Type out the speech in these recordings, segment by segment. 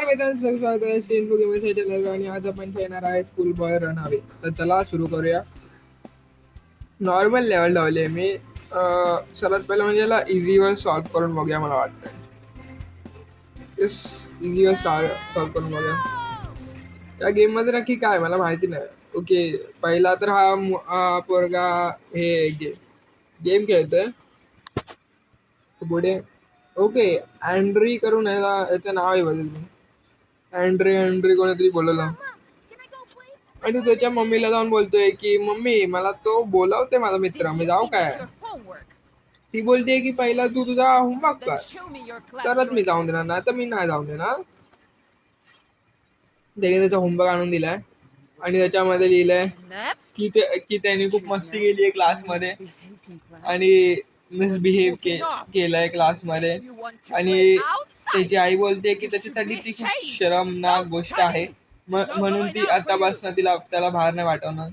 मित्रांनो स्वागत आहे सीन गेमच्या चॅनलवर आणि आज आपण खेळणार आहे स्कूल बॉय रन हवे. तर चला सुरू करूया. नॉर्मल लेवल लावले मी. सर्वात पहिलं म्हणजे याला इझीवर सॉल्व करून बघूया. मला वाटतं येस, इझीवर सॉल्व करून बघूया. या गेम मध्ये नक्की काय मला माहिती नाही. ओके, पहिला तर हा पोरगा हे गेम खेळतोय पुढे. ओके, अँड्री करून याचं नाव आहे बदललं. अँड्री कोणीतरी बोलवलं आणि त्याच्या मम्मीला जाऊन बोलतोय की मम्मी मला तो बोलावते माझा मित्र, मी जाऊ काय? ती बोलते की पहिला तू तुझा होमवर्क कर, तरच मी जाऊन देणार, नाही तर मी नाही जाऊन देणार. त्याने त्याचा होमवर्क आणून दिलाय आणि त्याच्यामध्ये लिहिलंय की त्याने खूप मस्ती केली आहे क्लासमध्ये आणि मिसबिहेव केलाय क्लासमध्ये. आणि त्याची आई बोलते की त्याच्यासाठी ती खूप शरमनाक गोष्ट आहे, म्हणून ती आतापासून त्याला बाहेर नाही पाठवणार.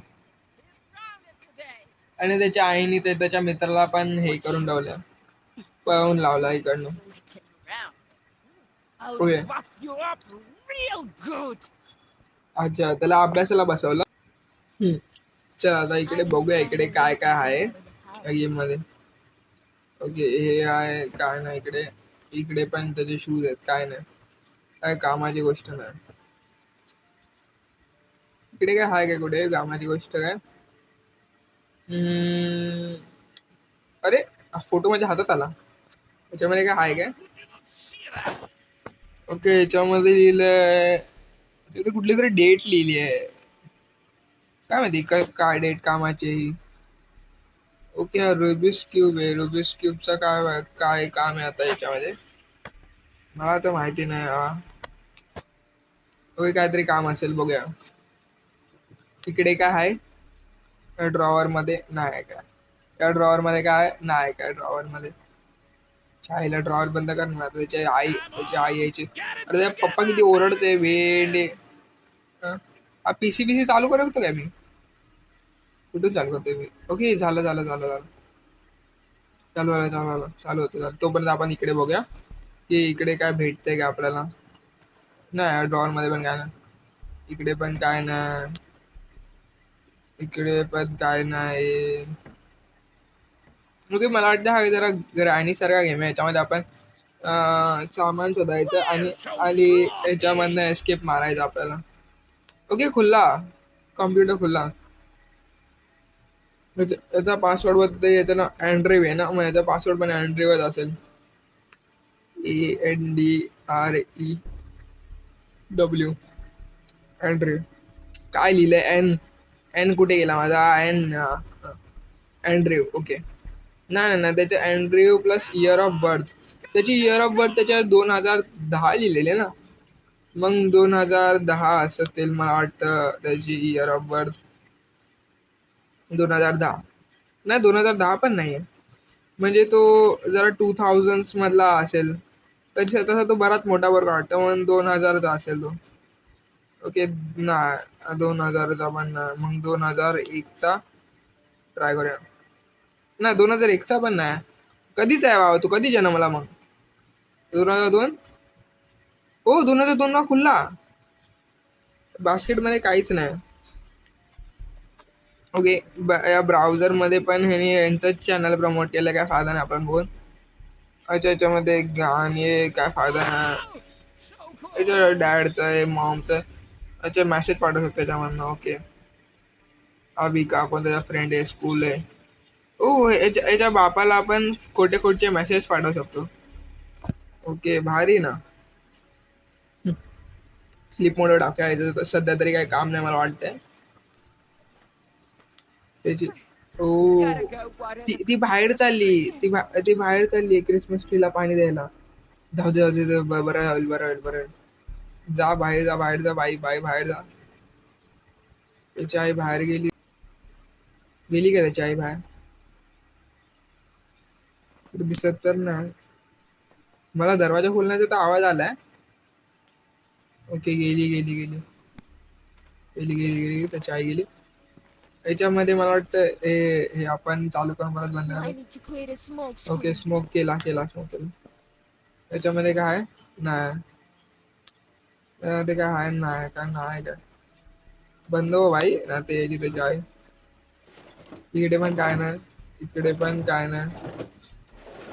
आणि त्याच्या आईने त्याच्या मित्राला पण हे करून ठेवलं, पळवून लावला इकडनं. ओके, अच्छा, त्याला अभ्यासाला बसवलं. चला आता इकडे बघूया इकडे काय काय आहे गेम मध्ये. ओके, हे आहे काय नाही इकडे. इकडे पण त्याचे शूज आहेत, काय नाही, काय कामाची गोष्ट नाही. इकडे काय आहे काय कुठे कामाची गोष्ट काय? अरे फोटो माझ्या हातात आला, त्याच्यामध्ये काय आहे काय? ओके, याच्यामध्ये लिहिलंय तिथे कुठली तरी डेट लिहिली आहे, काय माहिती काय डेट कामाची ही. ओके, हा रुबिक्स क्यूब आहे. रुबिक्स क्यूबचा काय काम आहे आता याच्यामध्ये मला तर माहिती नाही. ओके, काहीतरी काम असेल, बघूया. इकडे काय आहे ड्रॉवर मध्ये? नाही काय त्या ड्रॉवर मध्ये? काय नाही काय ड्रॉवर मध्ये? चायला ड्रॉवर बंद करणार. त्याची आई यायची. अरे त्या पप्पा किती ओरडते वेंडे. हा पीसी चालू करू शकतो काय मी? कुठून चालू करतोय मी? ओके, झालं झालं झालं झालं चालू होतं. तोपर्यंत आपण इकडे बघूया की इकडे काय भेटतंय का आपल्याला. नाही, ड्रॉवर मध्ये पण काय नाही. इकडे पण काय नाही. इकडे पण काय नाही. ओके, मला वाटतं हा जरा ग्रॅनी सारखा गेम आहे. याच्यामध्ये आपण सामान शोधायचं आणि आणि याच्यामधनं एस्केप मारायचं आपल्याला. ओके, खुल्ला कॉम्प्युटर खुल्ला. याचा पासवर्ड बघते. याचं ना अँड्रीव आहे ना, मग याचा पासवर्ड पण अँड्रीवच असेल. ANDREW अँड्रीव. काय लिहिलंय? एन कुठे गेला माझा? अँड्रीव. ओके, नाही नाही, त्याचे अँड्रीव प्लस इयर ऑफ बर्थ. त्याची इयर ऑफ बर्थ त्याच्या 2010 लिहिलेले ना, मग 2010 असेल मला वाटतं त्याची इयर ऑफ बर्थ. 2010 नाही, 2010 पण नाही आहे. म्हणजे तो जरा 2000s मधला असेल. तसा तो बराच मोठा वर्ग वाटतो, म्हणून 2000चा असेल तो. ओके, नाही 2000चा पण नाही, मग 2001चा ट्राय करूया. नाही, 2001चा पण नाही. कधीच आहे बाबा, तू कधी जन्मला मग? 2002? हो, 2002 ला खुल्ला. बास्केटमध्ये काहीच नाही. ओके, या ब्राउझर मध्ये पण ह्याने यांचाच चॅनल प्रमोट केलं, काय फायदा नाही आपण बघून. अच्छा, याच्यामध्ये गाणे काय फायदा नाही. याच्या डॅडचं आहे, मॉमचं. अच्छा, मेसेज पाठवू शकतो त्याच्यामधनं. ओके, अविका कोणत्या फ्रेंड आहे, स्कूल आहे. ओ, याच्या बापाला आपण खोटे मेसेज पाठवू शकतो. ओके, भारी ना. स्लीप मोड टाकायचं सध्या तरी काही काम नाही मला वाटतंय त्याची. ओ, ती बाहेर चालली. ती बाहेर चालली क्रिसमस ट्रीला पाणी द्यायला. जाऊ दे, बरं होईल. जा बाहेर जा बाई बाहेर जा. त्याची आई बाहेर गेली का त्याची आई बाहेर? कुठे दिसत तर नाही मला. दरवाजा खोलण्याचा तर आवाज आलाय. ओके, गेली. त्याची आई गेली. याच्यामध्ये मला वाटतं हे आपण चालू करून परत बंद करू. ओके, स्मोक केला. याच्यामध्ये काय नाही. ते काय आहे नाही काय नाही काय बंद हो भाई ना ते याची त्याची आहे. इकडे पण काय नाही, इकडे पण काय नाही,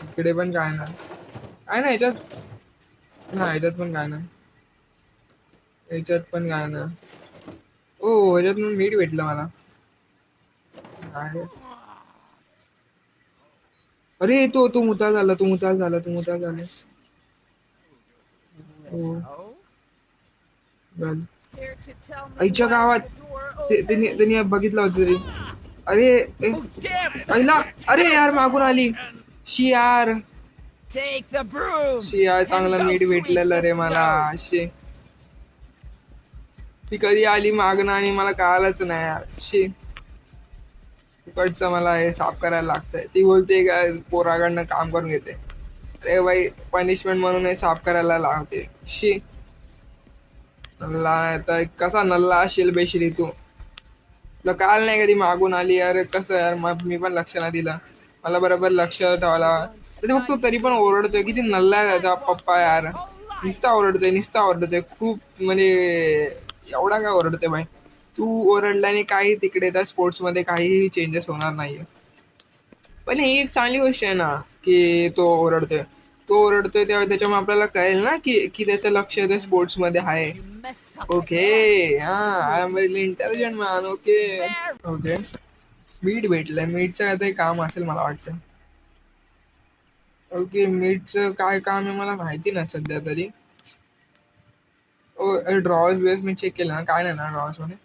इकडे पण काय नाही, काय नाही याच्यात. नाही याच्यात पण काय नाही, याच्यात पण काय नाही. ओ ह्याच्यात मीठ भेटलं मला. काय अरे तो मुताज झाला, तो मुताज झाला, तो मुताज झाला. हो झालं. Care to tell me आईच्या why is गावात the door open? त्यांनी बघितलं होतं तरी. अरे ए, Oh, damn it! आईला अरे It'll यार come मागून आली. open! शी यार, Take the broom शी यार and चांगलं go मीठ sweep भेटलेलं the रे मला. snow. शी ती कधी आली मागणं आणि मला कळालंच नाही यार. शी तिकडचं मला हे साफ करायला लागतंय. ती बोलते का पोराकडनं काम करून घेते. अरे भाई पनिशमेंट म्हणून हे साफ करायला लावते. शी नल्ला तर कसा नल्ला असेल बेशरी तू. तुला काल नाही कधी मागून आली यार, कसं यार मग मी पण लक्ष नाही दिलं. मला बरोबर लक्ष ठेवायला. One ते बघ तो तरी पण snotty-nosed ओरडतोय, किती नल्ला आहे squirrel त्याचा fucks पप्पा with यार. your whole life. नुसता ओरडतोय खूप म्हणजे. एवढा काय ओरडतोय भाई. तू ओरडल्याने काही तिकडे त्या स्पोर्ट्स मध्ये काहीही चेंजेस होणार नाहीये. पण ही एक चांगली गोष्ट आहे ना, की तो ओरडतोय तेव्हा त्याच्यामुळे आपल्याला कळेल ना की की त्याचं लक्ष त्या स्पोर्ट्स मध्ये आहे. You mess up okay, again. हा I am You'll very intelligent man. Okay very okay. मीठ भेटलंय, मीठचं काहीतरी काम असेल मला वाटतं. ओके मीठचं काय काम आहे मला माहिती नाही सध्या तरी. ओ ड्रॉवर्स बेस मी चेक केलं ना, काय नाही ना ड्रॉवर्स मध्ये.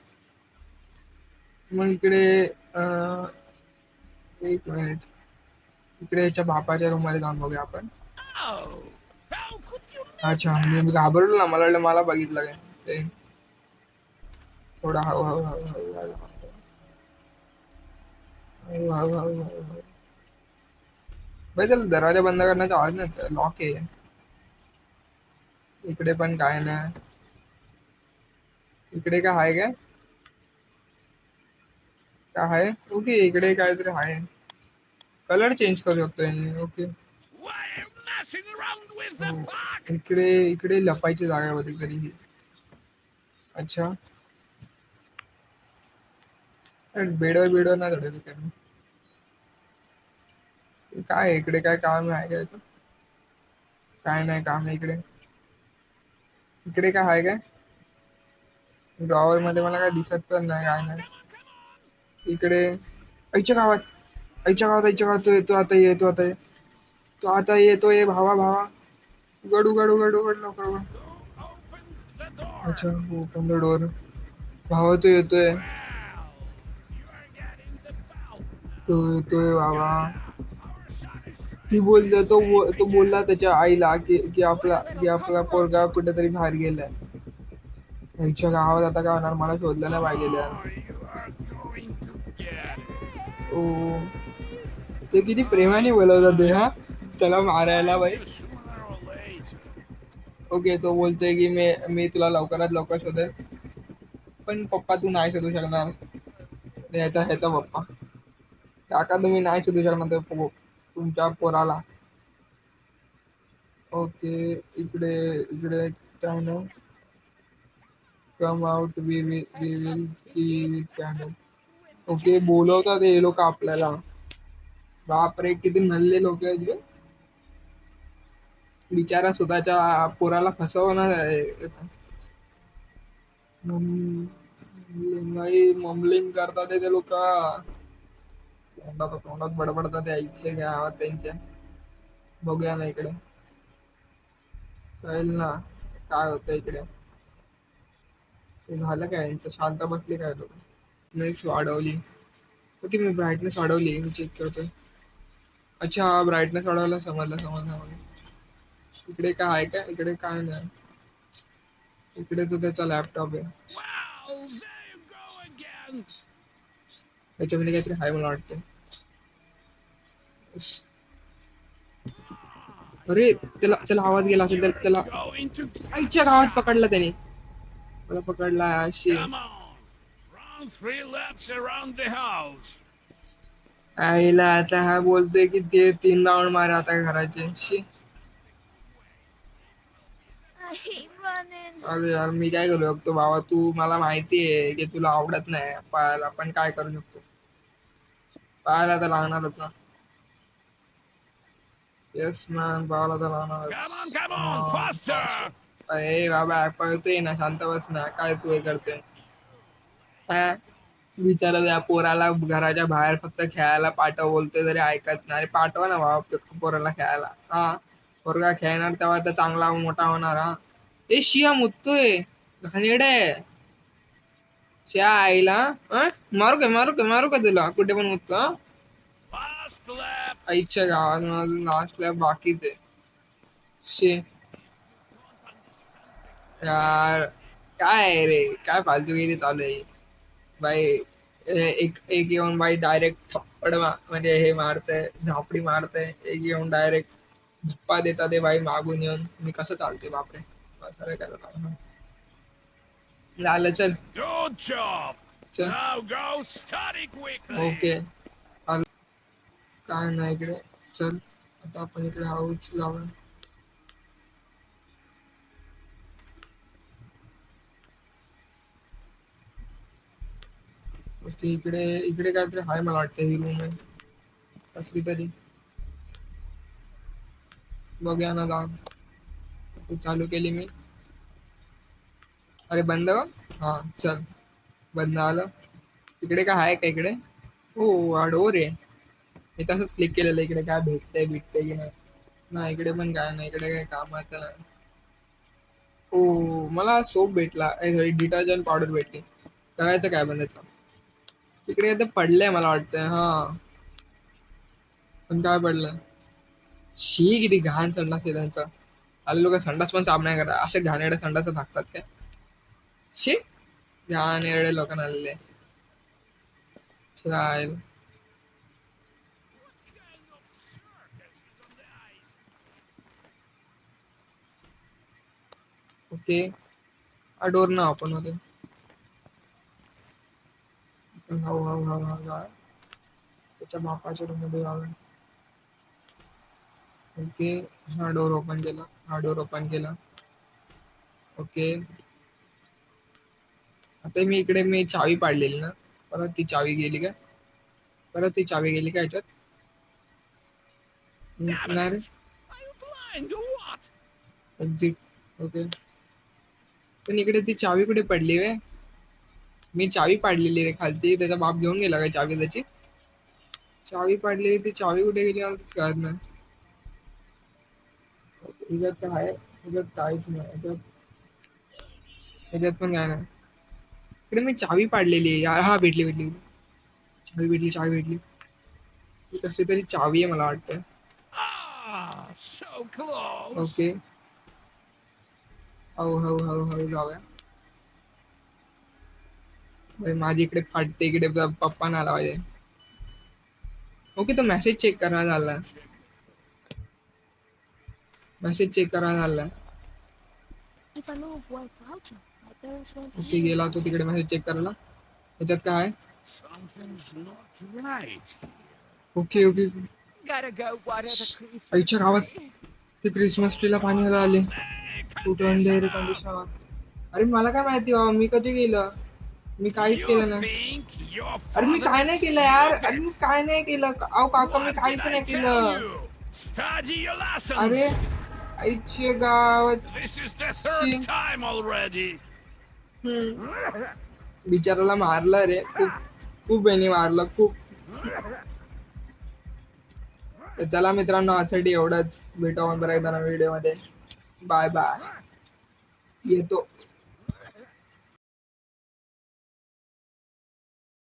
मग इकडे अं, एक मिनिट, इकडे याच्या बापाच्या रूम मध्ये जाऊन बघूया आपण. Oh, how could you miss अच्छा मी that? घाबरलो ना, मला वाटलं मला बघितलं काय ते. थोडा हळू हळू हळू हळू हळू हळू हळू हळू हळू हळू. भाई त्याला दरवाजा बंद करण्याचा आवाज नाही, लॉक आहे. इकडे पण काय नाही, इकडे काय आहे काय, काय आहे. ओके इकडे काहीतरी आहे. कलर चेंज करू शकतो याने. Okay Why are you messing around with the हो. puck? इकडे इकडे लपायची जागा होती तरी ही. अच्छा बेडवर नाही चढत काय. काय आहे इकडे, काय काम आहे काय इथं? काय नाही काम आहे इकडे. इकडे काय आहे काय, ड्रॉवर मध्ये मला काय दिसत पण नाही, काय नाही. इकडे आईच्या गावात, आईच्या गावात तो आता येतोय भावा भावा. गडू गडू गडू गड लवकर गड. Who opened the door? अच्छा ओपन द डोर. भावा तो येतोय, Well, you are getting the belt तो now. येतोय बाबा. Yeah, our son is ती trying to बोलते escape तो बोलला again. त्याच्या आईला की आपला Well, की it'll आपला cockroach. पोरगा कुठेतरी बाहेर गेलाय. आईच्या गावात आता काय होणार, मला शोधलं नाही पाहिजे यार. Oh, you are going to get it. ओ ते किती प्रेमाने बोलवतात ते, हा त्याला I'll मारायला find भाई. you sooner or later. Okay तो बोलतोय की मी तुला लवकरात लवकर शोधेल. पण पप्पा तू नाही शोधू शकणार. ह्याचा ह्याचा पप्पा, काका तुम्ही नाही शोधू शकणार तुमच्या पोराला. ओके इकडे इकडे काय ना, come out we will Except टी he with candle. with okay candy. बोलवतात हे लोक आपल्याला. बापरे किती नल्ले लोक आहेत बे. बिचारा स्वतःच्या पोराला फसवणार आहे. ममलिंग करतात ते लोक. तोंडात बडबडतात आईचे गावात त्यांच्या. बघूया ना इकडे, कळेल ना काय होतं इकडे. हे झालं काय यांचं, शांत बसली काय लोक. ब्राईटनेस वाढवली. ओके मी ब्राईटनेस वाढवली, मी चेक करतोय. अच्छा ब्राईटनेस वाढवायला समजलं. इकडे काय आहे का, इकडे काय नाही. इकडे तो त्याचा लॅपटॉप आहे. Well, there you go again. याच्यामध्ये काहीतरी आहे मला वाटतं. अरे You're a त्याला त्याला आवाज rascal. गेला असेल, You're त्याला going to आईच्या get गावात shot. पकडला त्याने. मला पकडला अशी. Come on. Run 3 laps around the house. आईला आता हा बोलतोय की ते 3 राऊंड मारा आता घराचे. शी I hate running. अरे यार मी काय करू शकतो बाबा, तू मला माहिती आहे की तुला आवडत नाही पाहायला, पण काय करू शकतो, पाहायला तर लागणारच ना. येस मॅन, पाहायला तर लागणारच. Come on, हा, faster! अरे बाबा पळतोय ना, शांत बस ना, काय तू हे करते. हा, बिचारा त्या पोराला घराच्या बाहेर फक्त खेळायला पाठव बोलतोय तरी ऐकत नाही. अरे पाठवा ना बाबा पोराला खेळायला. हा, पोरगा खेळणार तेव्हा तर चांगला मोठा होणार. हा, ए शिया मुततोय घाणेरडा आहे. शिया आईला मारू का तुला कुठे पण मुततो. हा? Last lap! आईच्या गावात लास्ट लॅब बाकीच आहे. शे यार, काय आहे रे, काय फालतूगिरी चालू आहे भाई. एक एक येऊन भाई डायरेक्ट म्हणजे हे मारतंय, झापडी मारतंय. एक येऊन डायरेक्ट धप्पा देतात ते भाई मागून येऊन. मी कसं चालते बापरे. असं रे काय झालं, चल Good job! चल. Now go study quickly! Okay, काय नाही इकडे. चल आता आपण इकडे हाऊस लावून. ओके, इकडे इकडे काहीतरी आहे मला वाटतं, ही रूम आहे कसली तरी. बघूया ना जाऊन. चालू केली मी. अरे बंद का? हा चल, बंद आलं. इकडे काय आहे का इकडे? हो, हा डोर आहे. मी तसंच क्लिक केलेलं, इकडे काय भेटतंय की नाही. नाही इकडे पण काय नाही, इकडे काय कामाचं नाही. हो, मला सोप भेटला, सॉरी डिटर्जंट पावडर भेटली. करायचं काय बनायचं. इकडे आता पडलंय मला वाटतंय. हा, पण काय पडलं. शी किती घाण संडास आहे त्यांचा. चालू लोक संडास पण साफ नाही करा, असे घाणेरडे संडास टाकतात काय. शी, घाणेरडे लोक आलेले. चालेल. What kind of circus is on the ice? Okay, हा डोर ना ओपन होते. हाऊ हाऊ हाऊ हाऊ जाऊया. त्याच्या बापाच्या रूम मध्ये जाऊया. ओके, हा डोर ओपन केला, हा डोर ओपन केला. ओके, आता मी चावी पाडलेली ना, परत ती चावी गेली काय, परत ती चावी गेली काय ह्याच्यात. नाही रे. Cabinet! Are you blind or what? Exit. Okay, पण इकडे ती चावी कुठे पडली वे. मी चावी पाडलेली रे खालती, त्याचा बाप घेऊन गेला काय चावी त्याची. चावी पाडलेली, ती चावी कुठे गेली मला तेच कळत नाही. ह्याच्यात काय आहे, ह्याच्यात काहीच नाही. ह्याच्यात पण काय नाही. इकडे मी चावी पाडलेली आहे यार. हा भेटली भेटली चावी भेटली. ती कसली तरी चावी आहे मला वाटतं. Ah, so close! ओके, हळू हळू हळू हळू जाऊया. भाई, माझी इकडे फाटते, इकडे पप्पा ना आला पाहिजे. ओके, तो मेसेज चेक करा झाला. Check the floor. Message check करा झाला. If I move while crouching, my parents won't okay, hear. गेला तो तिकडे मेसेज चेक करायला. ह्याच्यात काय आहे. Something's not right here. Okay okay. Gotta go water the आईच्या Christmas गावात tree. ते क्रिसमस ट्रीला पाणी घालायला आले. Hey, कुठून दे रे conditioner! कंडिशनर. अरे मला काय माहिती बाबा, मी कधी गेलं. मी काहीच You केलं नाही. think your अरे मी father काय is नाही केलं यार. अरे मी stupid? काय नाही केलं. अहो काका, मी What did काहीच I नाही tell केलं. you? Study your अरे lessons. आईच्या गावात. This is the she. third time already. हम्म. बिचाराला मारलं रे, खूप खूप याने मारलं खूप. तर चला मित्रांनो, आजसाठी एवढंच. भेटू आपण परत एकदा व्हिडिओ मध्ये. Bye bye. येतो.